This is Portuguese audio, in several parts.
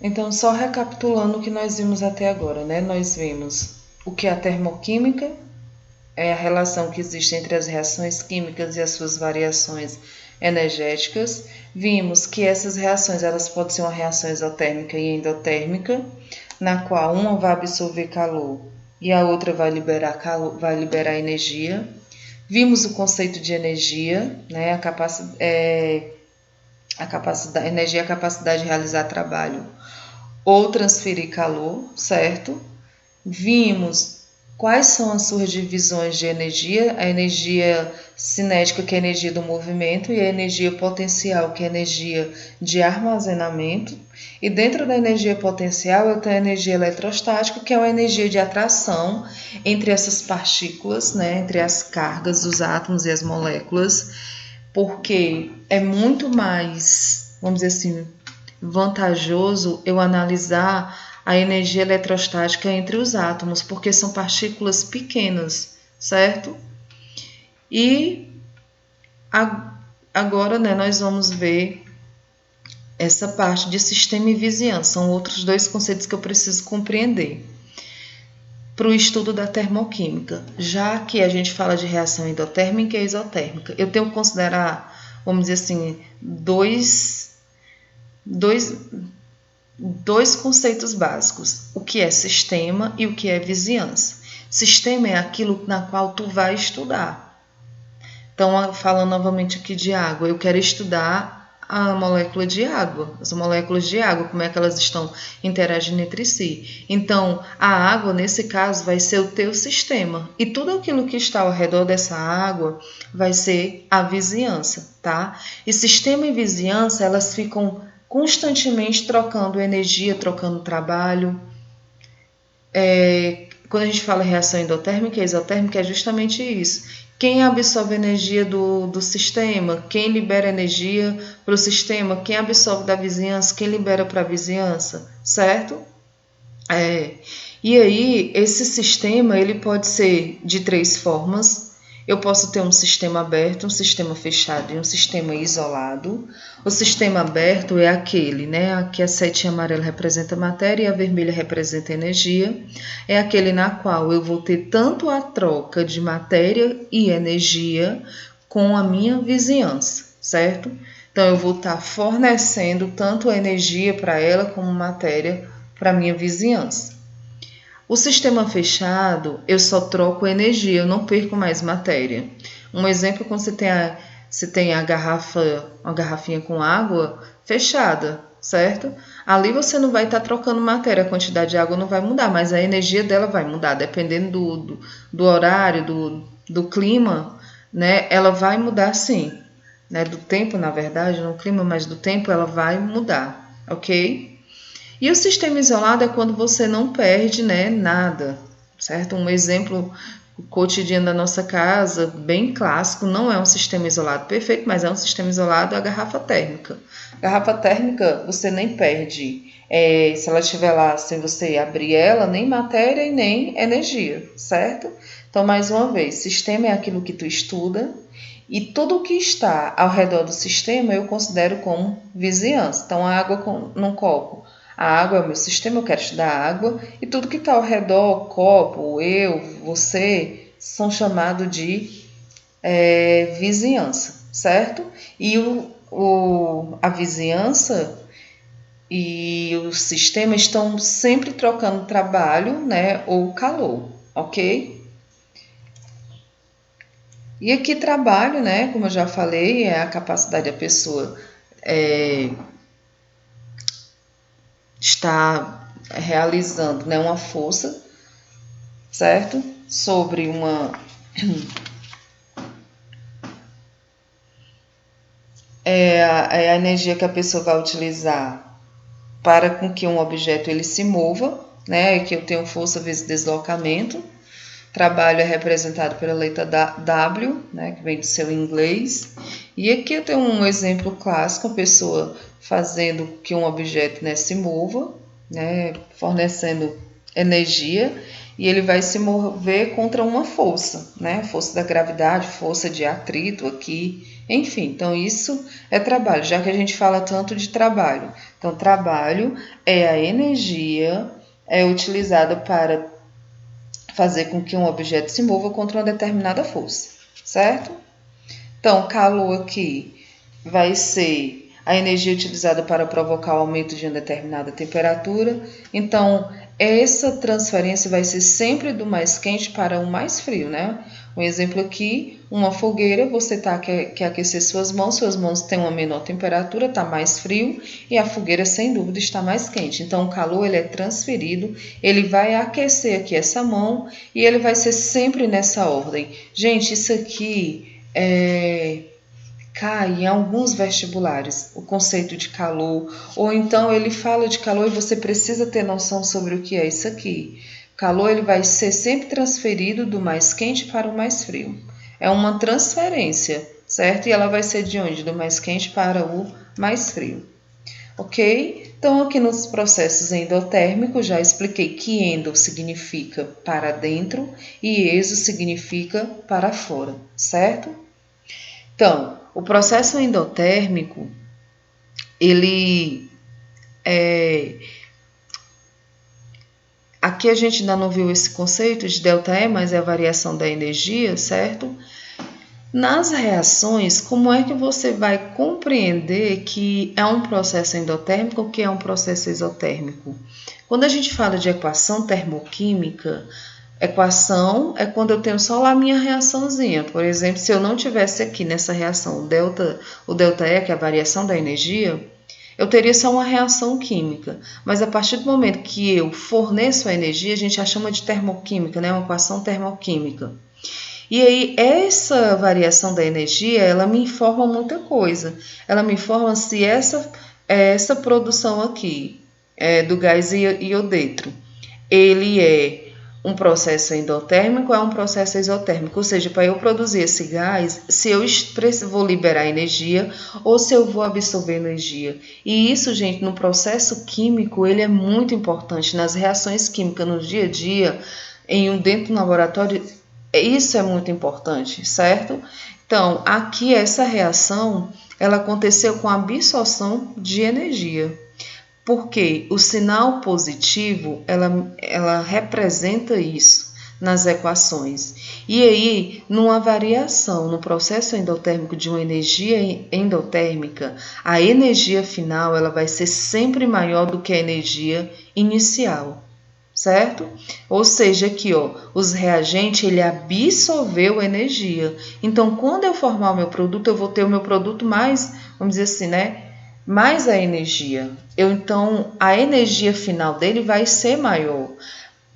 Então, só recapitulando o que nós vimos até agora, né? Nós vimos o que é a termoquímica, é a relação que existe entre as reações químicas e as suas variações energéticas. Vimos que essas reações elas podem ser uma reação exotérmica e endotérmica, na qual uma vai absorver calor e a outra vai liberar calor, vai liberar energia. Vimos o conceito de energia, né? A energia é a capacidade de realizar trabalho ou transferir calor, certo? Vimos quais são as suas divisões de energia, a energia cinética, que é a energia do movimento, e a energia potencial, que é a energia de armazenamento. E dentro da energia potencial, eu tenho a energia eletrostática, que é uma energia de atração entre essas partículas, né, entre as cargas dos átomos e as moléculas, porque é muito mais, vamos dizer assim, vantajoso eu analisar a energia eletrostática entre os átomos, porque são partículas pequenas, certo? E agora, né, nós vamos ver essa parte de sistema e vizinhança. São outros dois conceitos que eu preciso compreender para o estudo da termoquímica. Já que a gente fala de reação endotérmica e exotérmica, eu tenho que considerar, vamos dizer assim, dois conceitos básicos: o que é sistema e o que é vizinhança. Sistema é aquilo na qual tu vai estudar. Então, falando novamente aqui de água, eu quero estudar a molécula de água, as moléculas de água, como é que elas estão interagindo entre si. Então, a água, nesse caso, vai ser o teu sistema. E tudo aquilo que está ao redor dessa água vai ser a vizinhança, tá? E sistema e vizinhança, elas ficam constantemente trocando energia, trocando trabalho. Quando a gente fala reação endotérmica e exotérmica, é justamente isso. Quem absorve energia do sistema, quem libera energia para o sistema, quem absorve da vizinhança, quem libera para a vizinhança, certo? E aí, esse sistema ele pode ser de três formas. Eu posso ter um sistema aberto, um sistema fechado e um sistema isolado. O sistema aberto é aquele, né? Aqui a setinha amarela representa matéria e a vermelha representa energia. É aquele na qual eu vou ter tanto a troca de matéria e energia com a minha vizinhança, certo? Então eu vou estar fornecendo tanto a energia para ela como matéria para a minha vizinhança. O sistema fechado, eu só troco energia, eu não perco mais matéria. Um exemplo, quando você tem uma garrafinha com água fechada, certo? Ali você não vai estar trocando matéria, a quantidade de água não vai mudar, mas a energia dela vai mudar, dependendo do horário, do clima, né? Ela vai mudar sim, né? Do tempo, na verdade, não clima, mas do tempo ela vai mudar, ok? E o sistema isolado é quando você não perde, né, nada, certo? Um exemplo cotidiano da nossa casa, bem clássico, não é um sistema isolado perfeito, mas é um sistema isolado, a garrafa térmica. Garrafa térmica, você nem perde, se ela estiver lá, sem você abrir ela, nem matéria e nem energia, certo? Então, mais uma vez, sistema é aquilo que tu estuda, e tudo o que está ao redor do sistema eu considero como vizinhança. Então, a água num copo. A água é o meu sistema, eu quero estudar água, e tudo que está ao redor, o copo, eu, você, são chamados de vizinhança, certo? E a vizinhança e o sistema estão sempre trocando trabalho, né, ou calor, ok? E aqui trabalho, né, como eu já falei, é a capacidade da pessoa estar realizando, né, uma força, certo? Sobre a energia que a pessoa vai utilizar para com que um objeto ele se mova, né? Que eu tenho força vezes deslocamento. Trabalho é representado pela letra W, né? Que vem do seu inglês. E aqui eu tenho um exemplo clássico, a pessoa fazendo que um objeto, né, se mova, né? Fornecendo energia e ele vai se mover contra uma força, né? Força da gravidade, força de atrito aqui, enfim. Então isso é trabalho, já que a gente fala tanto de trabalho. Então trabalho é a energia utilizada para fazer com que um objeto se mova contra uma determinada força, certo? Então calor aqui vai ser a energia utilizada para provocar o aumento de uma determinada temperatura. Então, essa transferência vai ser sempre do mais quente para o mais frio, né? Um exemplo aqui, uma fogueira, você quer aquecer suas mãos têm uma menor temperatura, está mais frio, e a fogueira, sem dúvida, está mais quente. Então, o calor ele é transferido, ele vai aquecer aqui essa mão, e ele vai ser sempre nessa ordem. Gente, isso aqui cai em alguns vestibulares o conceito de calor, ou então ele fala de calor e você precisa ter noção sobre o que é isso aqui. Calor ele vai ser sempre transferido do mais quente para o mais frio. É uma transferência, certo? E ela vai ser de onde? Do mais quente para o mais frio. Ok? Então, aqui nos processos endotérmicos, já expliquei que endo significa para dentro e exo significa para fora, certo? Então, o processo endotérmico, ele aqui a gente ainda não viu esse conceito de ΔE, mas é a variação da energia, certo? Nas reações, como é que você vai compreender que é um processo endotérmico ou que é um processo exotérmico? Quando a gente fala de equação termoquímica, equação é quando eu tenho só lá a minha reaçãozinha. Por exemplo, se eu não tivesse aqui nessa reação o ΔE, que é a variação da energia, eu teria só uma reação química. Mas a partir do momento que eu forneço a energia, a gente já chama de termoquímica, né? Uma equação termoquímica. E aí, essa variação da energia, ela me informa muita coisa. Ela me informa se essa produção aqui do gás iodeto, ele é um processo endotérmico ou é um processo exotérmico, ou seja, para eu produzir esse gás, se eu vou liberar energia ou se eu vou absorver energia. E isso, gente, no processo químico, ele é muito importante. Nas reações químicas no dia a dia, dentro do laboratório, isso é muito importante, certo? Então, aqui essa reação, ela aconteceu com a absorção de energia. Porque o sinal positivo, ela representa isso nas equações. E aí, numa variação no processo endotérmico de uma energia endotérmica, a energia final ela vai ser sempre maior do que a energia inicial, certo? Ou seja, aqui, ó, os reagentes, ele absorveu energia. Então, quando eu formar o meu produto, eu vou ter o meu produto mais, vamos dizer assim, né? Mais a energia. Então, a energia final dele vai ser maior.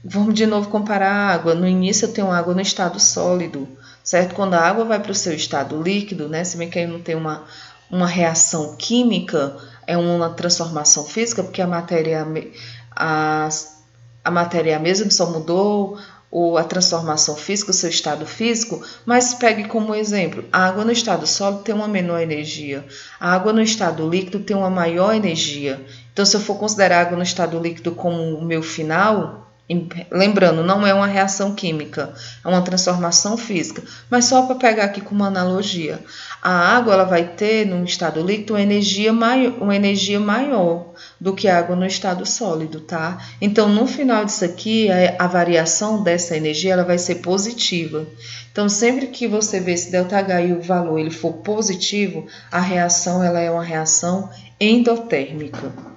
Vamos de novo comparar a água. No início eu tenho água no estado sólido, certo? Quando a água vai para o seu estado líquido, né? Se bem que aí não tem uma reação química, é uma transformação física, porque a matéria é a mesma, só mudou a transformação física, o seu estado físico, mas pegue como exemplo, a água no estado sólido tem uma menor energia, a água no estado líquido tem uma maior energia. Então, se eu for considerar a água no estado líquido como o meu final, lembrando, não é uma reação química, é uma transformação física, mas só para pegar aqui como analogia, a água ela vai ter no estado líquido uma energia maior do que a água no estado sólido, tá? Então, no final disso aqui, a variação dessa energia ela vai ser positiva. Então, sempre que você vê esse ΔH e o valor ele for positivo, a reação ela é uma reação endotérmica.